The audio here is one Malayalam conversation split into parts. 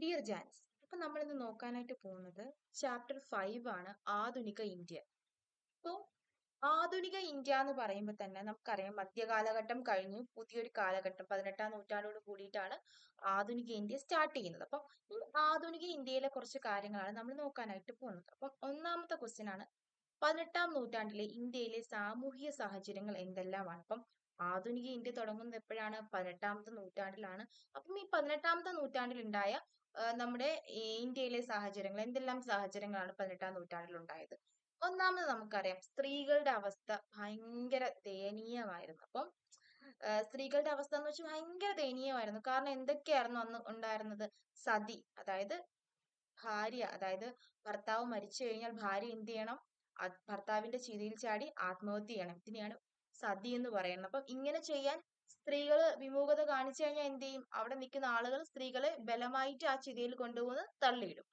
ഡിയർ ജാൻസ്, ഇപ്പൊ നമ്മൾ ഇന്ന് നോക്കാനായിട്ട് പോകുന്നത് ചാപ്റ്റർ 5 ആണ്, ആധുനിക ഇന്ത്യ. ഇപ്പോ ആധുനിക ഇന്ത്യ എന്ന് പറയുമ്പോൾ തന്നെ നമുക്കറിയാം, മധ്യകാലഘട്ടം കഴിഞ്ഞു പുതിയൊരു കാലഘട്ടം 18ാം നൂറ്റാണ്ടോട് കൂടിയിട്ടാണ് ആധുനിക ഇന്ത്യ സ്റ്റാർട്ട് ചെയ്യുന്നത്. അപ്പം ഈ ആധുനിക ഇന്ത്യയിലെ കുറച്ച് കാര്യങ്ങളാണ് നമ്മൾ നോക്കാനായിട്ട് പോകുന്നത്. അപ്പം ഒന്നാമത്തെ ക്വസ്റ്റ്യൻ ആണ്, 18ാം നൂറ്റാണ്ടിലെ ഇന്ത്യയിലെ സാമൂഹിക സാഹചര്യങ്ങൾ എന്തെല്ലാമാണ്. അപ്പം ആധുനിക ഇന്ത്യ തുടങ്ങുന്നത് എപ്പോഴാണ്? 18ാമത്തെ നൂറ്റാണ്ടിലാണ്. അപ്പം ഈ 18ാമത്തെ നൂറ്റാണ്ടിൽ ഉണ്ടായ നമ്മുടെ ഈ ഇന്ത്യയിലെ സാഹചര്യങ്ങൾ, എന്തെല്ലാം സാഹചര്യങ്ങളാണ് 18ാം നൂറ്റാണ്ടിൽ ഉണ്ടായത്? ഒന്നാമത് നമുക്കറിയാം, സ്ത്രീകളുടെ അവസ്ഥ ഭയങ്കര ദയനീയമായിരുന്നു. അപ്പം സ്ത്രീകളുടെ അവസ്ഥ എന്ന് വെച്ചാൽ ഭയങ്കര ദയനീയമായിരുന്നു. കാരണം എന്തൊക്കെയായിരുന്നു അന്ന് ഉണ്ടായിരുന്നത്? സതി, അതായത് ഭാര്യ, അതായത് ഭർത്താവ് മരിച്ചു കഴിഞ്ഞാൽ ഭാര്യ എന്ത് ചെയ്യണം? ഭർത്താവിന്റെ ചിതയിൽ ചാടി ആത്മഹത്യ ചെയ്യണം. ഇതിനെയാണ് സതി എന്ന് പറയുന്നത്. അപ്പം ഇങ്ങനെ ചെയ്യാൻ സ്ത്രീകള് വിമുഖത കാണിച്ചു കഴിഞ്ഞാൽ എന്ത് ചെയ്യും? അവിടെ നിൽക്കുന്ന ആളുകൾ സ്ത്രീകളെ ബലമായിട്ട് ആ ചിതയിൽ കൊണ്ടുപോകുന്നത് തള്ളിയിടും.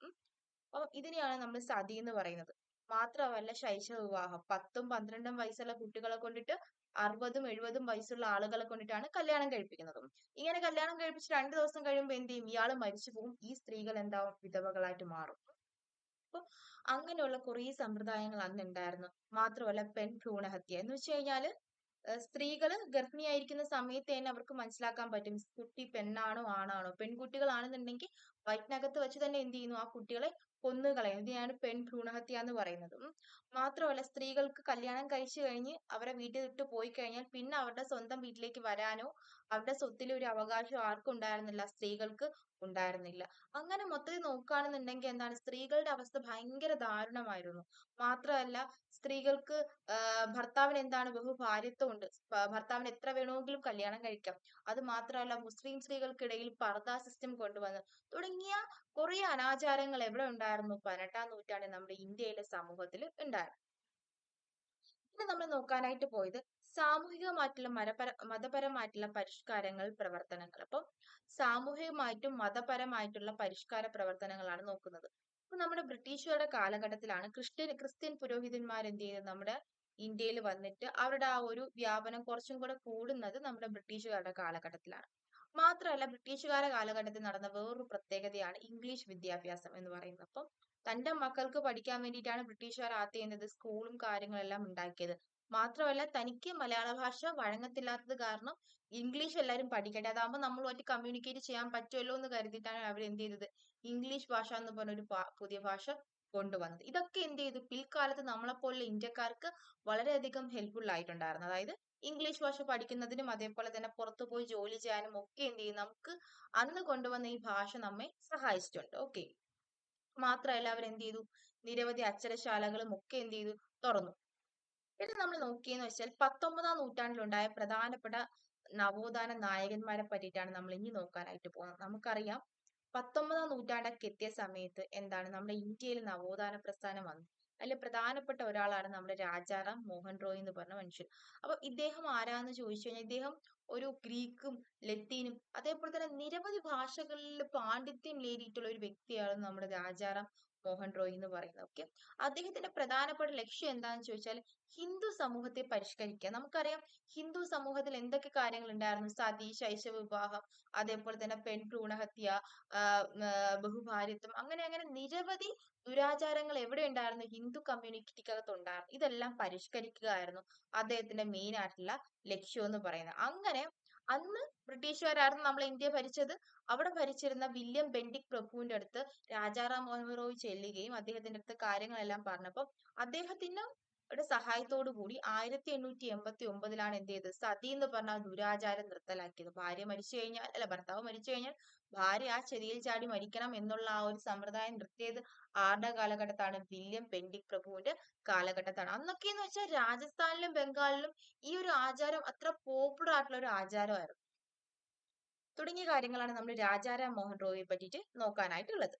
അപ്പൊ ഇതിനെയാണ് നമ്മൾ സതി എന്ന് പറയുന്നത്. മാത്രമല്ല, ശൈശവ വിവാഹം, 10ഉം 12ഉം വയസ്സുള്ള കുട്ടികളെ കൊണ്ടിട്ട് 60ഉം 70ഉം വയസ്സുള്ള ആളുകളെ കൊണ്ടിട്ടാണ് കല്യാണം കഴിപ്പിക്കുന്നത്. ഇങ്ങനെ കല്യാണം കഴിപ്പിച്ച് 2 ദിവസം കഴിയുമ്പോൾ എന്ത് ചെയ്യും? ഇയാള് മരിച്ചു പോകും. ഈ സ്ത്രീകൾ എന്താവും? വിധവകളായിട്ട് മാറും. അപ്പൊ അങ്ങനെയുള്ള കുറേ സമ്പ്രദായങ്ങൾ അന്ന് ഉണ്ടായിരുന്നു. മാത്രമല്ല, പെൺ ഭ്രൂണഹത്യ എന്ന് വെച്ച് കഴിഞ്ഞാല് സ്ത്രീകള് ഗർഭിണിയായിരിക്കുന്ന സമയത്ത് തന്നെ അവർക്ക് മനസ്സിലാക്കാൻ പറ്റും കുട്ടി പെണ്ണാണോ ആണാണോ. പെൺകുട്ടികളാണെന്നുണ്ടെങ്കിൽ വയറ്റിനകത്ത് വെച്ച് തന്നെ എന്ത് ചെയ്യുന്നു? ആ കുട്ടികളെ കൊന്നുകളയും. ഇതിനെയാണ് പെൺ ഭ്രൂണഹത്യ എന്ന് പറയുന്നത്. മാത്രമല്ല, സ്ത്രീകൾക്ക് കല്യാണം കഴിച്ചു കഴിഞ്ഞ് അവരെ വീട്ടിൽ വിട്ട് പോയി കഴിഞ്ഞാൽ പിന്നെ അവരുടെ സ്വന്തം വീട്ടിലേക്ക് വരാനോ അവരുടെ സ്വത്തിലെ ഒരു അവകാശം ആർക്കും ഉണ്ടായിരുന്നില്ല, സ്ത്രീകൾക്ക് ഉണ്ടായിരുന്നില്ല. അങ്ങനെ മൊത്തത്തിൽ നോക്കുകയാണെന്നുണ്ടെങ്കിൽ എന്താണ്, സ്ത്രീകളുടെ അവസ്ഥ ഭയങ്കര ദാരുണമായിരുന്നു. മാത്രമല്ല, സ്ത്രീകൾക്ക് ഭർത്താവിന് എന്താണ്? ബഹുഭാര്യത്വം ഉണ്ട്. ഭർത്താവിന് എത്ര വേണമെങ്കിലും കല്യാണം കഴിക്കാം. അത് മാത്രമല്ല, മുസ്ലിം സ്ത്രീകൾക്കിടയിൽ പർദ സിസ്റ്റം കൊണ്ടുവന്നു തുടങ്ങിയ കുറെ അനാചാരങ്ങൾ എവിടെ ഉണ്ടായിരുന്നു? 18ാം നൂറ്റാണ്ടിൽ നമ്മുടെ ഇന്ത്യയിലെ സമൂഹത്തിൽ ഉണ്ടായിരുന്നു. ഇനി നമ്മൾ നോക്കാനായിട്ട് പോയത് സാമൂഹികമായിട്ടുള്ള മതപരമായിട്ടുള്ള പരിഷ്കാരങ്ങൾ, പ്രവർത്തനങ്ങൾ. അപ്പം സാമൂഹികമായിട്ടും മതപരമായിട്ടുള്ള പരിഷ്കാര പ്രവർത്തനങ്ങളാണ് നോക്കുന്നത്. അപ്പൊ നമ്മുടെ ബ്രിട്ടീഷുകാരുടെ കാലഘട്ടത്തിലാണ് ക്രിസ്ത്യൻ പുരോഹിതന്മാർ എന്ത് ചെയ്തത്? നമ്മുടെ ഇന്ത്യയിൽ വന്നിട്ട് അവരുടെ ആ ഒരു വ്യാപനം കുറച്ചും കൂടെ കൂടുന്നത് നമ്മുടെ ബ്രിട്ടീഷുകാരുടെ കാലഘട്ടത്തിലാണ്. മാത്രമല്ല, ബ്രിട്ടീഷുകാരുടെ കാലഘട്ടത്തിൽ നടന്ന വേറൊരു പ്രത്യേകതയാണ് ഇംഗ്ലീഷ് വിദ്യാഭ്യാസം എന്ന് പറയുന്നത്. അപ്പം തന്റെ മക്കൾക്ക് പഠിക്കാൻ വേണ്ടിയിട്ടാണ് ബ്രിട്ടീഷുകാർ ആദ്യം ചെയ്യുന്നത് സ്കൂളും കാര്യങ്ങളെല്ലാം ഉണ്ടാക്കിയത്. മാത്രമല്ല, തനിക്ക് മലയാള ഭാഷ വഴങ്ങത്തില്ലാത്തത് കാരണം ഇംഗ്ലീഷ് എല്ലാവരും പഠിക്കട്ടെ, അതാകുമ്പോൾ നമ്മളുമായിട്ട് കമ്മ്യൂണിക്കേറ്റ് ചെയ്യാൻ പറ്റുമല്ലോ എന്ന് കരുതിയിട്ടാണ് അവർ എന്ത് ചെയ്തത്? ഇംഗ്ലീഷ് ഭാഷ എന്ന് പറഞ്ഞൊരു പുതിയ ഭാഷ കൊണ്ടുവന്നത്. ഇതൊക്കെ എന്ത് ചെയ്തു? പിൽക്കാലത്ത് നമ്മളെപ്പോലുള്ള ഇന്ത്യക്കാർക്ക് വളരെയധികം ഹെൽപ്ഫുൾ ആയിട്ടുണ്ടായിരുന്നു. അതായത് ഇംഗ്ലീഷ് ഭാഷ പഠിക്കുന്നതിനും അതേപോലെ തന്നെ പുറത്തു പോയി ജോലി ചെയ്യാനും ഒക്കെ എന്ത് ചെയ്യും? നമുക്ക് അന്ന് കൊണ്ടുവന്ന ഈ ഭാഷ നമ്മെ സഹായിച്ചിട്ടുണ്ട്. ഓക്കെ. മാത്രമല്ല, അവരെന്ത് ചെയ്തു? നിരവധി അക്ഷരശാലകളും ഒക്കെ എന്ത് ചെയ്തു? തുറന്നു. ഇത് നമ്മൾ നോക്കിയെന്ന് വെച്ചാൽ 19ാം നൂറ്റാണ്ടിലുണ്ടായ പ്രധാനപ്പെട്ട നവോത്ഥാന നായകന്മാരെ പറ്റിയിട്ടാണ് നമ്മൾ ഇനി നോക്കാനായിട്ട് പോകുന്നത്. നമുക്കറിയാം, 19ാം നൂറ്റാണ്ടൊക്കെ എത്തിയ സമയത്ത് എന്താണ് നമ്മുടെ ഇന്ത്യയിൽ നവോത്ഥാന പ്രസ്ഥാനം വന്നു. അതിൽ പ്രധാനപ്പെട്ട ഒരാളാണ് നമ്മുടെ രാജാറാം മോഹൻ റോയ് എന്ന് പറഞ്ഞ മനുഷ്യൻ. അപ്പൊ ഇദ്ദേഹം ആരാന്ന് ചോദിച്ചു കഴിഞ്ഞാൽ, ഇദ്ദേഹം ഒരു ഗ്രീക്കും ലത്തീനും അതേപോലെ തന്നെ നിരവധി ഭാഷകളിൽ പാണ്ഡിത്യം നേടിയിട്ടുള്ള ഒരു വ്യക്തിയാണ് നമ്മുടെ രാജാറാം മോഹൻ റോയ് എന്ന് പറയുന്നത്. ഓക്കെ. അദ്ദേഹത്തിന്റെ പ്രധാനപ്പെട്ട ലക്ഷ്യം എന്താണെന്ന് ചോദിച്ചാൽ ഹിന്ദു സമൂഹത്തെ പരിഷ്കരിക്കുക. നമുക്കറിയാം, ഹിന്ദു സമൂഹത്തിൽ എന്തൊക്കെ കാര്യങ്ങൾ ഉണ്ടായിരുന്നു? സതി, ശൈശവ വിവാഹം, അതേപോലെ തന്നെ പെൺ ഭ്രൂണഹത്യ, ബഹുഭാര്യത്വം, അങ്ങനെ അങ്ങനെ നിരവധി ദുരാചാരങ്ങൾ എവിടെ ഉണ്ടായിരുന്നു? ഹിന്ദു കമ്മ്യൂണിറ്റിക്കകത്ത് ഉണ്ടായിരുന്നു. ഇതെല്ലാം പരിഷ്കരിക്കുക ആയിരുന്നു അദ്ദേഹത്തിന്റെ മെയിൻ ആയിട്ടുള്ള ലക്ഷ്യം എന്ന് പറയുന്നത്. അങ്ങനെ അന്ന് ബ്രിട്ടീഷുകാരായിരുന്നു നമ്മളെ ഇന്ത്യ ഭരിച്ചത്. അവിടെ ഭരിച്ചിരുന്ന വില്യം ബെന്റിക് പ്രഭുവിന്റെ അടുത്ത് രാജാറാം മോഹൻ റോയ് ചെല്ലുകയും അദ്ദേഹത്തിന്റെ അടുത്ത് കാര്യങ്ങളെല്ലാം പറഞ്ഞപ്പോൾ അദ്ദേഹത്തിന് യുടെ സഹായത്തോടു കൂടി 1889 എന്ത് ചെയ്തത്? സതി എന്ന് പറഞ്ഞ ആ ദുരാചാരം നിർത്തലാക്കിയത്. ഭാര്യ മരിച്ചു കഴിഞ്ഞാൽ, അല്ല, ഭർത്താവ് മരിച്ചു കഴിഞ്ഞാൽ ഭാര്യ ആ ചെതിയിൽ ചാടി മരിക്കണം എന്നുള്ള ആ ഒരു സമ്പ്രദായം നിർത്തിയത് ആരുടെ കാലഘട്ടത്താണ്? വില്യം ബെന്റിക് പ്രഭുവിന്റെ കാലഘട്ടത്താണ്. അന്നൊക്കെ എന്ന് വെച്ചാൽ രാജസ്ഥാനിലും ബംഗാളിലും ഈ ഒരു ആചാരം അത്ര പോപ്പുലർ ആയിട്ടുള്ള ഒരു ആചാരമായിരുന്നു. തുടങ്ങിയ കാര്യങ്ങളാണ് നമ്മൾ രാജാറാം മോഹൻ റോയിയെ പറ്റിയിട്ട് നോക്കാനായിട്ടുള്ളത്.